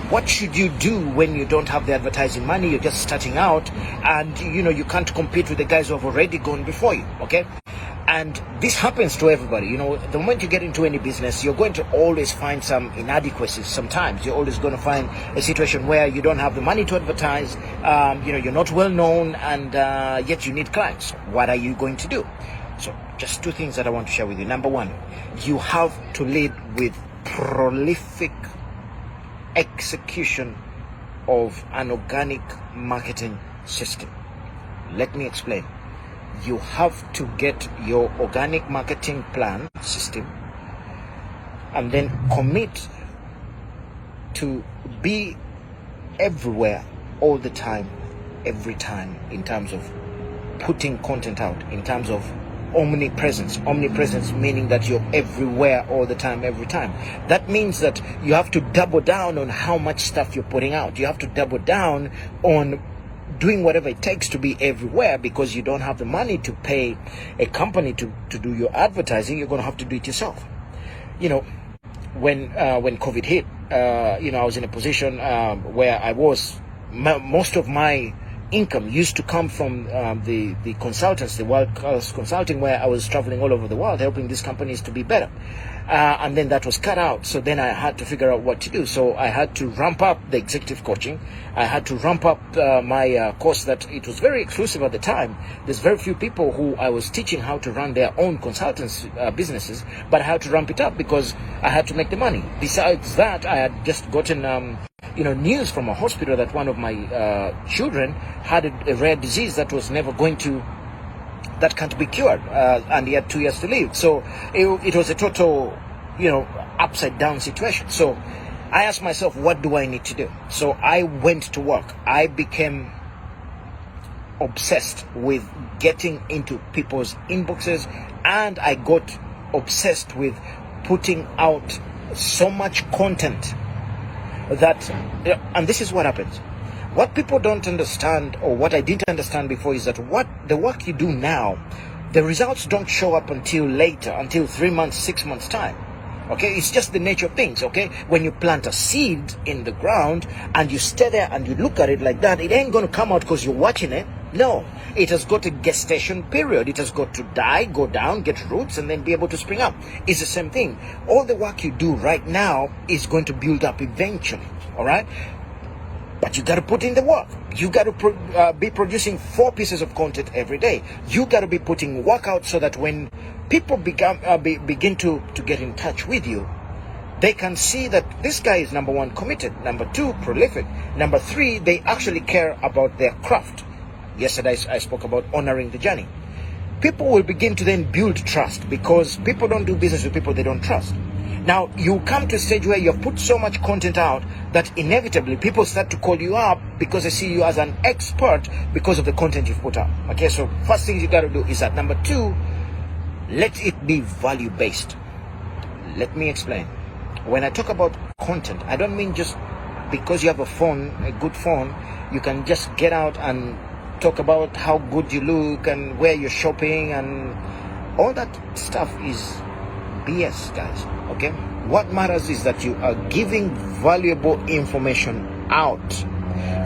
What should you do when you don't have the advertising money? You're just starting out, and you can't compete with the guys who have already gone before you. Okay, and this happens to everybody. The moment you get into any business, you're going to always find some inadequacies. Sometimes you're always going to find a situation where you don't have the money to advertise. You're not well known, and yet you need clients. What are you going to do? So just two things that I want to share with you. Number one, you have to lead with prolific execution of an organic marketing system. Let me explain. You have to get your organic marketing plan system and then commit to be everywhere all the time, every time, in terms of putting content out, in terms of omnipresence meaning that you're everywhere all the time, every time. That means that you have to double down on how much stuff you're putting out. You have to double down on doing whatever it takes to be everywhere, because you don't have the money to pay a company to do your advertising. You're going to have to do it yourself. When COVID hit, I was in a position where I was most of my income used to come from the consultants, the world-class consulting, where I was traveling all over the world helping these companies to be better. And then that was cut out. So then I had to figure out what to do. So I had to ramp up the executive coaching. I had to ramp up my course that it was very exclusive at the time. There's very few people who I was teaching how to run their own consultants businesses, but I had to ramp it up because I had to make the money. Besides that, I had just gotten news from a hospital that one of my children had a rare disease that was never going to, that can't be cured, and he had 2 years to live. So it was a total, upside down situation. So I asked myself, what do I need to do? So I went to work. I became obsessed with getting into people's inboxes, and I got obsessed with putting out so much content that, and this is what happens. What people don't understand, or what I didn't understand before, is that what the work you do now, the results don't show up until later, until 3 months, 6 months time. Okay, it's just the nature of things. Okay, when you plant a seed in the ground and you stay there and you look at it like that, it ain't going to come out because you're watching it. No, it has got a gestation period. It has got to die, go down, get roots, and then be able to spring up. It's the same thing. All the work you do right now is going to build up eventually. All right. But you got to put in the work. You got to be producing 4 pieces of content every day. You got to be putting work out so that when people begin to get in touch with you, they can see that this guy is, number 1, committed, number 2, prolific, number 3, they actually care about their craft. Yesterday I spoke about honoring the journey. People will begin to then build trust, because people don't do business with people they don't trust. Now, you come to a stage where you've put so much content out that inevitably people start to call you up because they see you as an expert because of the content you've put out. Okay, so first thing you got to do is that. Number 2, let it be value-based. Let me explain. When I talk about content, I don't mean just because you have a phone, a good phone, you can just get out and talk about how good you look and where you're shopping, and all that stuff is BS, guys. Okay, what matters is that you are giving valuable information out.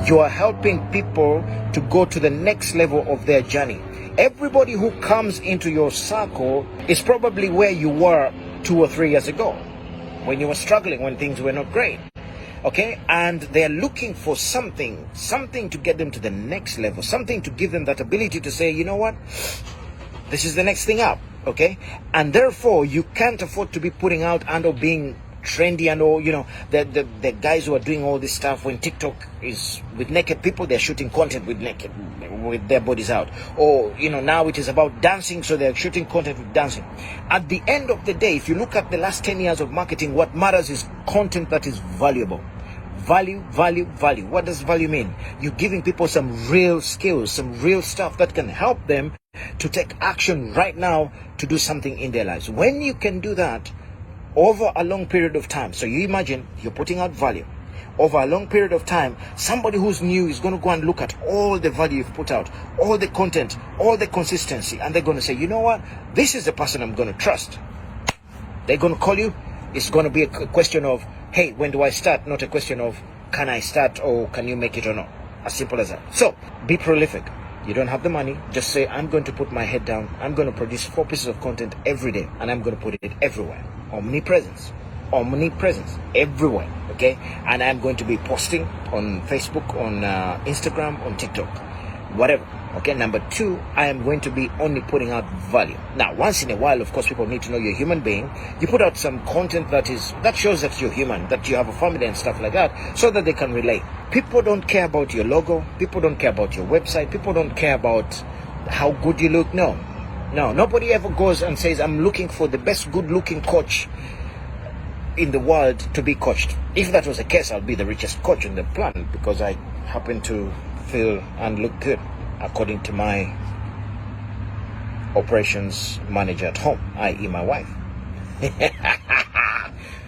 You are helping people to go to the next level of their journey. Everybody who comes into your circle is probably where you were 2 or 3 years ago, when you were struggling, when things were not great. Okay, and they're looking for something to get them to the next level, something to give them that ability to say, you know what, this is the next thing up. Okay, and therefore you can't afford to be putting out and or being trendy and all, the guys who are doing all this stuff. When TikTok is with naked people, they're shooting content with their bodies out, or now it is about dancing, so they're shooting content with dancing. At the end of the day, if you look at the last 10 years of marketing, what matters is content that is valuable. Value. What does value mean? You're giving people some real skills, some real stuff that can help them to take action right now to do something in their lives. When you can do that over a long period of time, so you imagine you're putting out value over a long period of time, somebody who's new is going to go and look at all the value you've put out, all the content, all the consistency, and they're going to say, you know what, this is the person I'm going to trust. They're going to call you. It's going to be a question of, hey, when do I start? Not a question of, can I start, or can you make it or not? As simple as that. So be prolific. You don't have the money, just say, I'm going to put my head down, I'm going to produce 4 pieces of content every day, and I'm going to put it everywhere. Omnipresence everywhere. Okay, and I'm going to be posting on Facebook, on Instagram, on TikTok, whatever. Okay, number 2, I am going to be only putting out value. Now, once in a while, of course, people need to know you're a human being. You put out some content that shows that you're human, that you have a family and stuff like that, so that they can relate. People don't care about your logo. People don't care about your website. People don't care about how good you look. No, nobody ever goes and says, I'm looking for the best good-looking coach in the world to be coached. If that was the case, I'll be the richest coach in the planet, because I happen to feel and look good, according to my operations manager at home, i.e. my wife.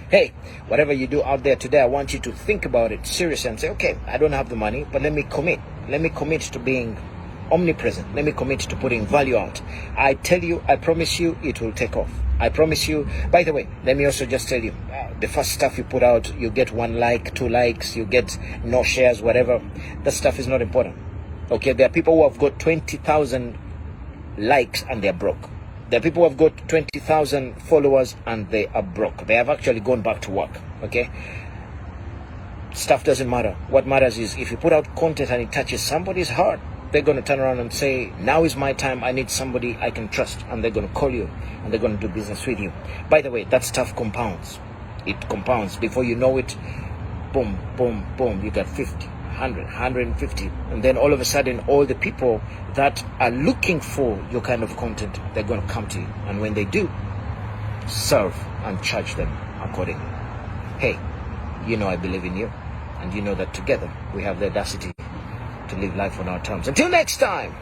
Hey, whatever you do out there today, I want you to think about it seriously and say, okay, I don't have the money, but let me commit. Let me commit to being omnipresent. Let me commit to putting value out. I tell you, I promise you, it will take off. I promise you. By the way, let me also just tell you, the first stuff you put out, you get 1 like, 2 likes, you get no shares, whatever. That stuff is not important. Okay, there are people who have got 20,000 likes and they're broke. There are people who have got 20,000 followers and they are broke. They have actually gone back to work. Okay, stuff doesn't matter. What matters is if you put out content and it touches somebody's heart, they're going to turn around and say, now is my time, I need somebody I can trust, and they're going to call you and they're going to do business with you. By the way, that stuff compounds. It compounds. Before you know it, boom, boom, boom, you got 50, 100, 150, and then all of a sudden, all the people that are looking for your kind of content, they're going to come to you, and when they do, serve and charge them accordingly. Hey, you know I believe in you, and you know that together we have the audacity to live life on our terms. Until next time.